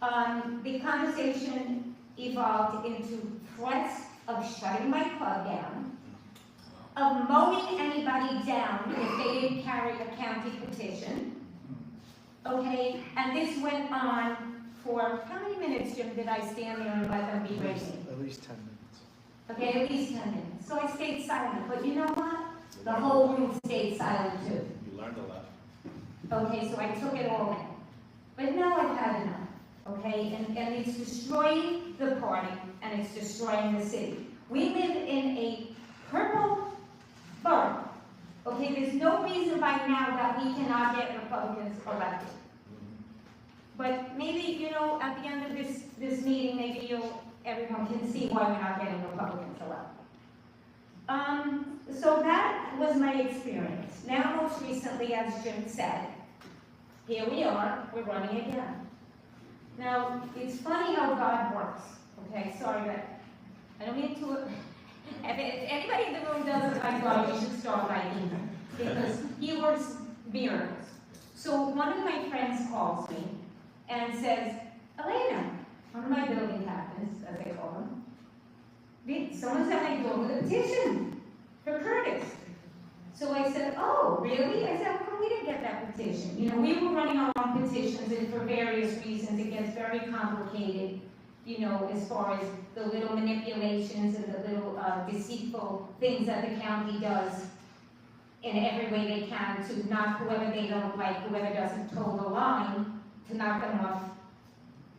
The conversation evolved into threats of shutting my club down, of mowing anybody down if they didn't carry a county petition. Okay, and this went on for, how many minutes, Jim, did I stand there and let them be racing? At least 10 minutes. Okay, at least 10 minutes. So I stayed silent, but you know what? The whole room stayed silent too. You learned a lot. Okay, so I took it all in. But now I've had enough, okay? And it's destroying the party, and it's destroying the city. We live in a purple borough, okay? There's no reason by now that we cannot get Republicans elected. But maybe, you know, at the end of this meeting, maybe everyone can see why we're not getting Republicans elected. So that was my experience. Now, most recently, as Jim said, here we are, we're running again. Now, it's funny how God works, okay? Sorry, but I don't mean to, if anybody in the room doesn't like God, you should start liking him, because he works miracles. So one of my friends calls me and says, Elena, one of my building captains, as they call him, someone's at my door with a petition for Curtis. So I said, oh, really? I said, how come we didn't get that petition? You know, we were running our own petitions, and for various reasons, it gets very complicated, you know, as far as the little manipulations and the little deceitful things that the county does in every way they can to knock whoever they don't like, whoever doesn't toe the line, to knock them off,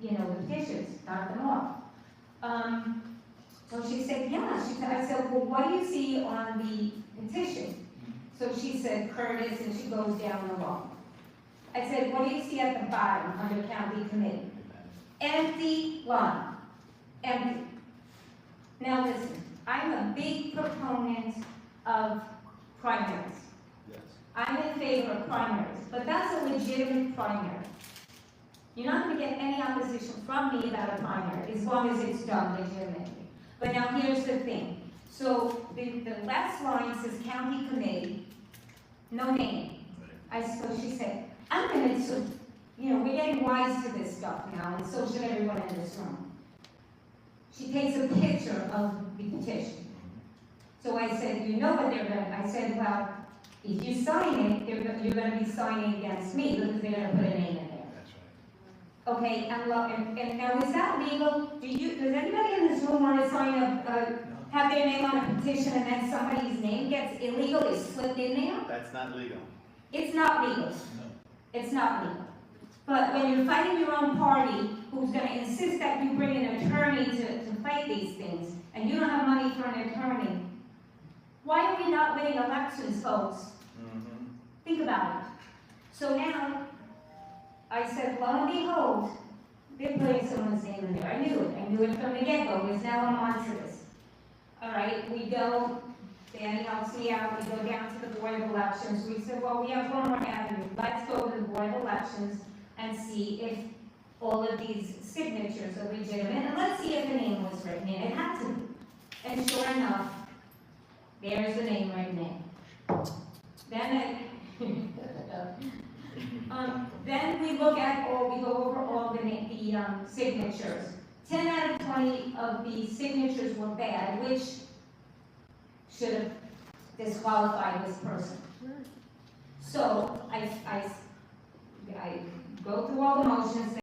you know, the petitions, knock them off. So she said, yeah. I said, well, what do you see on the petition? So she said, Curtis, and she goes down the line. I said, what do you see at the bottom under county committee? Empty line. Empty. Now listen, I'm a big proponent of primaries. Yes. I'm in favor of primaries, but that's a legitimate primary. You're not going to get any opposition from me about a primary, as long as it's done legitimately. But now here's the thing. So the last line says county committee, no name. So she said, I'm going to, you know, we're getting wise to this stuff now, and so should everyone in this room. She takes a picture of the petition. So I said, you know what they're going to, I said, well, if you sign it, you're going to be signing against me, because they're going to put a name in there. Okay, and now is that legal? Does anybody in this room want to sign have their name on a petition and then somebody's name gets illegal, is slipped in there? That's not legal. It's not legal. No. It's not legal. But when you're fighting your own party, who's going to insist that you bring an attorney to fight these things, and you don't have money for an attorney, why are we not winning elections, folks? Mm-hmm. Think about it. So now, I said, lo and behold, they're putting someone's name in there. I knew it. I knew it from the get-go, because now I'm on to this. All right, we go, Danny helps me out, we go down to the Board of Elections. We said, well, we have one more avenue. Let's go to the Board of Elections and see if all of these signatures are legitimate, and let's see if the name was written in. It had to be. And sure enough, there's the name written in. Then we look at we go over all the signatures. 10 out of 20 of the signatures were bad, which should have disqualified this person. So I go through all the motions.